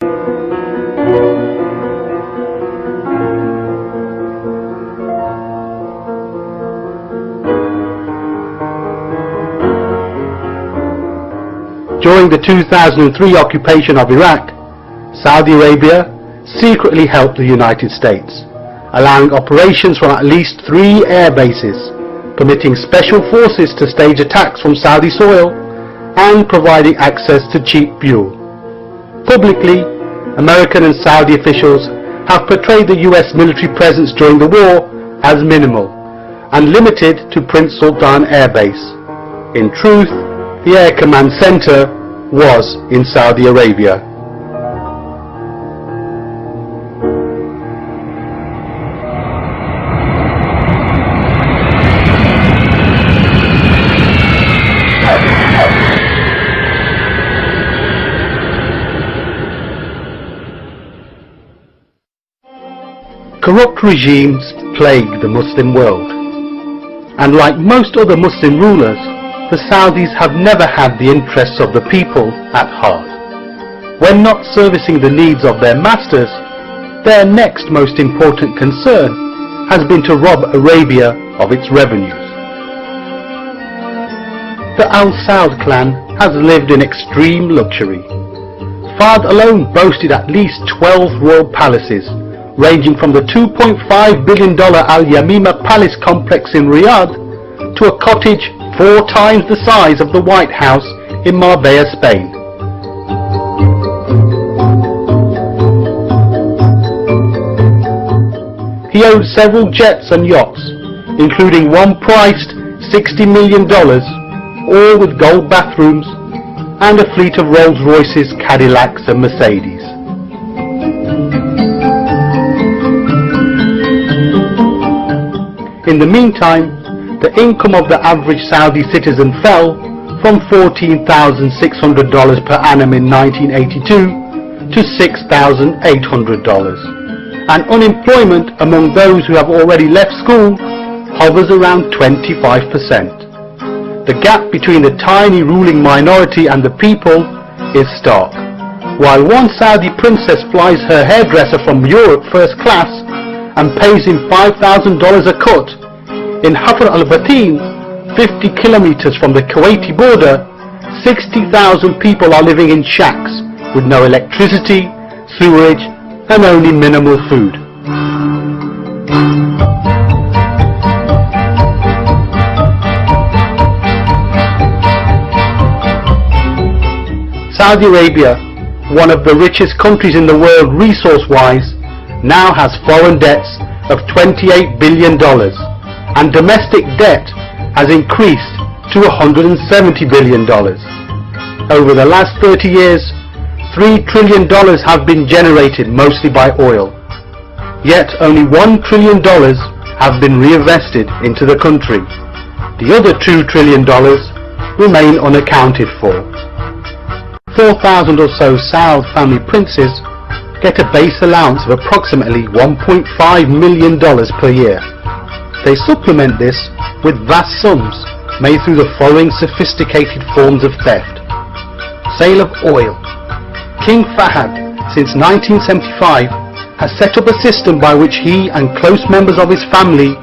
During the 2003 occupation of Iraq, Saudi Arabia secretly helped the United States, allowing operations from at least 3 air bases, permitting special forces to stage attacks from Saudi soil, and providing access to cheap fuel. Publicly, American and Saudi officials have portrayed the US military presence during the war as minimal and limited to Prince Sultan Air Base. In truth, the Air Command Center was in Saudi Arabia. Corrupt regimes plague the Muslim world, and like most other Muslim rulers, the Saudis have never had the interests of the people at heart. When not servicing the needs of their masters, their next most important concern has been to rob Arabia of its revenues. The Al Saud clan has lived in extreme luxury. Fahd alone boasted at least 12 royal palaces, ranging from the $2.5 billion Al Yamima Palace complex in Riyadh to a cottage 4 times the size of the White House in Marbella, Spain. He owned several jets and yachts, including one priced $60 million, all with gold bathrooms, and a fleet of Rolls-Royces, Cadillacs and Mercedes. In the meantime, the income of the average Saudi citizen fell from $14,600 per annum in 1982 to $6,800, and unemployment among those who have already left school hovers around 25%. The gap between the tiny ruling minority and the people is stark. While one Saudi princess flies her hairdresser from Europe first class and pays him $5,000 a cut, in Hafr al-Batin, 50 kilometers from the Kuwaiti border, 60,000 people are living in shacks with no electricity, sewerage, and only minimal food. Saudi Arabia, one of the richest countries in the world resource-wise, now has foreign debts of $28 billion. And domestic debt has increased to $170 billion. Over the last 30 years, $3 trillion have been generated mostly by oil. Yet only $1 trillion have been reinvested into the country. The other $2 trillion remain unaccounted for. 4,000 or so Saud family princes get a base allowance of approximately $1.5 million per year. They supplement this with vast sums made through the following sophisticated forms of theft. Sale of oil. King Fahd, since 1975, has set up a system by which he and close members of his family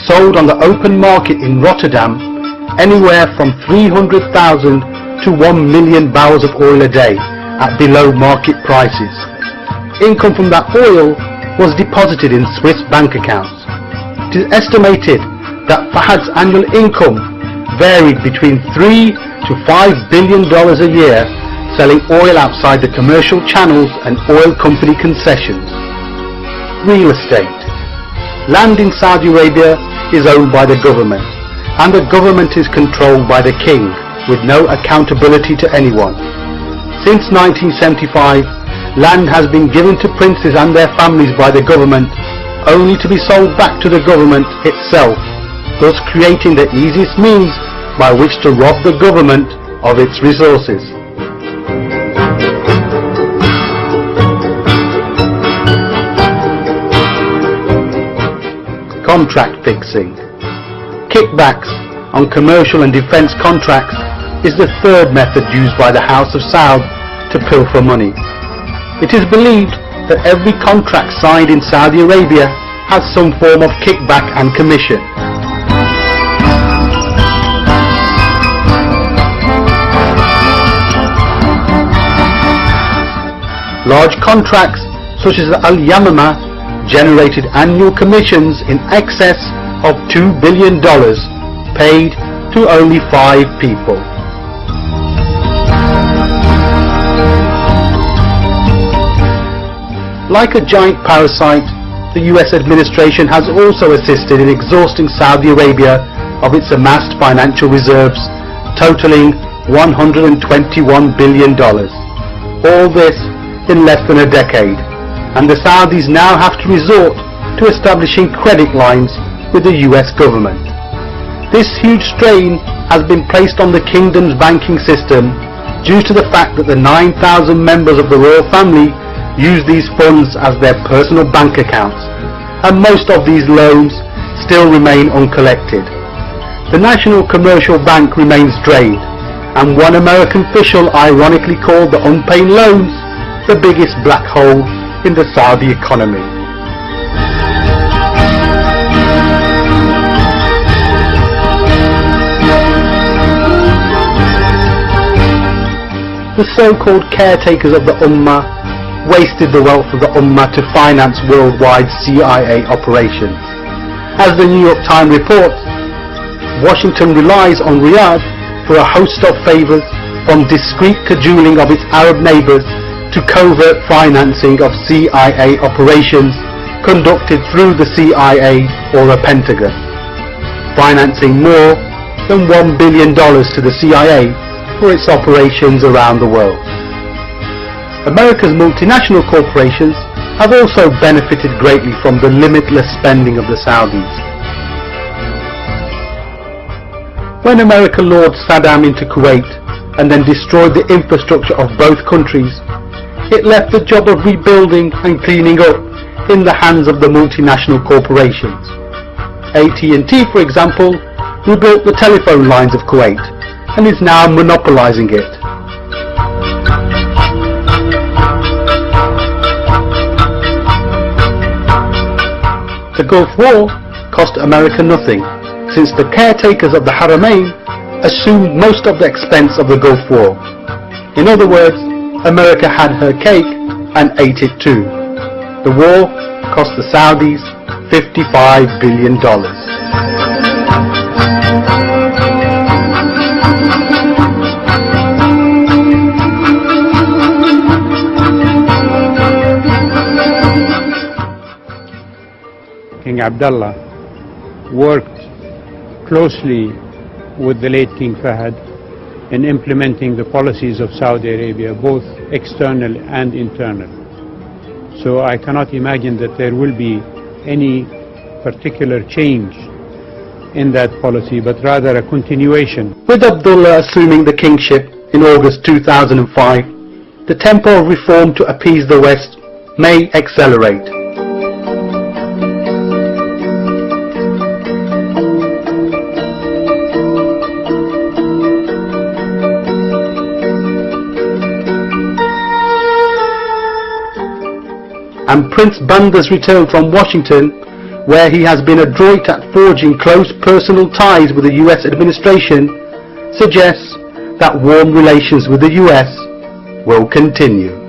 sold on the open market in Rotterdam anywhere from 300,000 to 1 million barrels of oil a day at below market prices. Income from that oil was deposited in Swiss bank accounts. It is estimated that Fahd's annual income varied between $3 to $5 billion a year, selling oil outside the commercial channels and oil company concessions. Real estate. Land in Saudi Arabia is owned by the government, and the government is controlled by the king, with no accountability to anyone. Since 1975, land has been given to princes and their families by the government, only to be sold back to the government itself, thus creating the easiest means by which to rob the government of its resources. Contract fixing. Kickbacks on commercial and defense contracts is the third method used by the House of Saud to pilfer money. It is believed that every contract signed in Saudi Arabia has some form of kickback and commission. Large contracts such as Al-Yamama generated annual commissions in excess of $2 billion paid to only 5 people. Like a giant parasite, the US administration has also assisted in exhausting Saudi Arabia of its amassed financial reserves, totaling $121 billion. All this in less than a decade, and the Saudis now have to resort to establishing credit lines with the US government. This huge strain has been placed on the kingdom's banking system due to the fact that the 9,000 members of the royal family use these funds as their personal bank accounts, and most of these loans still remain uncollected. The National Commercial Bank remains drained, and one American official ironically called the unpaid loans the biggest black hole in the Saudi economy. The so-called caretakers of the Ummah wasted the wealth of the Ummah to finance worldwide CIA operations. As the New York Times reports, Washington relies on Riyadh for a host of favors, from discreet cajoling of its Arab neighbors to covert financing of CIA operations conducted through the CIA or a Pentagon, financing more than $1 billion to the CIA for its operations around the world. America's multinational corporations have also benefited greatly from the limitless spending of the Saudis. When America lured Saddam into Kuwait and then destroyed the infrastructure of both countries, it left the job of rebuilding and cleaning up in the hands of the multinational corporations. AT&T, for example, rebuilt the telephone lines of Kuwait and is now monopolizing it. The Gulf War cost America nothing, since the caretakers of the Haramain assumed most of the expense of the Gulf War. In other words, America had her cake and ate it too. The war cost the Saudis $55 billion. King Abdullah worked closely with the late King Fahd in implementing the policies of Saudi Arabia, both external and internal. So I cannot imagine that there will be any particular change in that policy, but rather a continuation. With Abdullah assuming the kingship in August 2005, the tempo of reform to appease the West may accelerate. And Prince Bandar's return from Washington, where he has been adroit at forging close personal ties with the US administration, suggests that warm relations with the US will continue.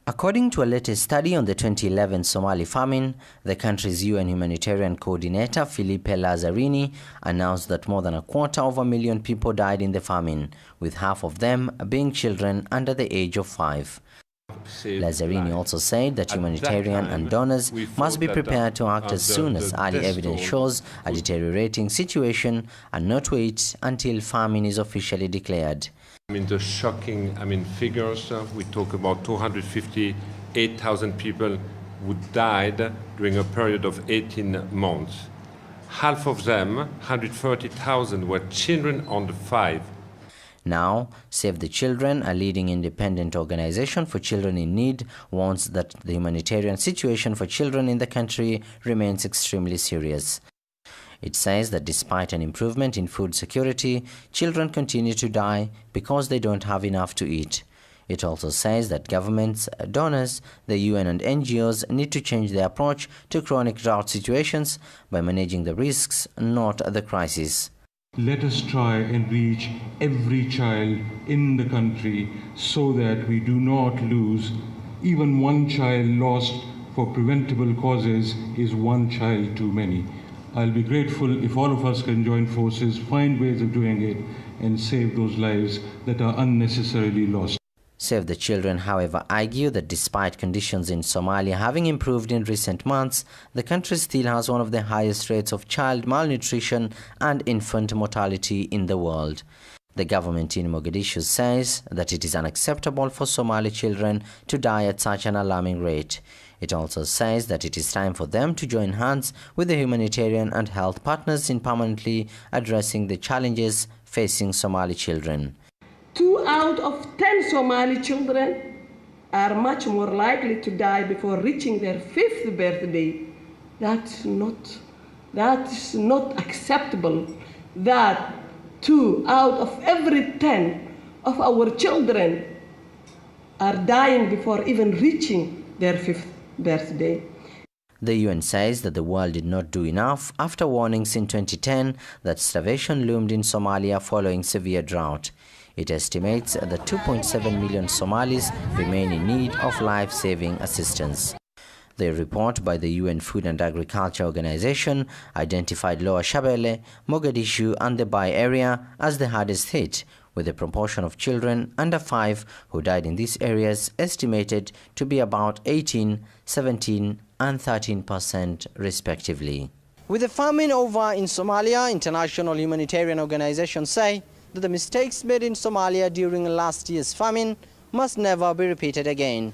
According to a latest study on the 2011 Somali famine, the country's UN humanitarian coordinator, Filipe Lazzarini, announced that more than 250,000 people died in the famine, with half of them being children under the age of 5. Lazzarini also said that humanitarian and donors must be prepared to act as soon as early evidence shows a deteriorating situation and not wait until famine is officially declared. The shocking figures, we talk about 258,000 people who died during a period of 18 months. Half of them, 130,000, were children under 5. Now, Save the Children, a leading independent organization for children in need, warns that the humanitarian situation for children in the country remains extremely serious. It says that despite an improvement in food security, children continue to die because they don't have enough to eat. It also says that governments, donors, the UN and NGOs need to change their approach to chronic drought situations by managing the risks, not the crisis. Let us try and reach every child in the country so that we do not lose. Even one child lost for preventable causes is one child too many. I'll be grateful if all of us can join forces, find ways of doing it, and save those lives that are unnecessarily lost. Save the Children, however, argue that despite conditions in Somalia having improved in recent months, the country still has one of the highest rates of child malnutrition and infant mortality in the world. The government in Mogadishu says that it is unacceptable for Somali children to die at such an alarming rate. It also says that it is time for them to join hands with the humanitarian and health partners in permanently addressing the challenges facing Somali children. 2 out of 10 Somali children are much more likely to die before reaching their 5th birthday. That's not acceptable. That 2 out of every 10 of our children are dying before even reaching their 5th birthday. The UN says that the world did not do enough after warnings in 2010 that starvation loomed in Somalia following severe drought. It estimates that 2.7 million Somalis remain in need of life-saving assistance. The report by the UN Food and Agriculture Organization identified Lower Shabelle, Mogadishu and the Bai area as the hardest hit, with a proportion of children under 5 who died in these areas estimated to be about 18, 17 and 13% respectively. With the famine over in Somalia, international humanitarian organizations say that the mistakes made in Somalia during last year's famine must never be repeated again.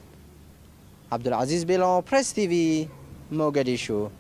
Abdul Aziz Bello, Press TV, Mogadishu.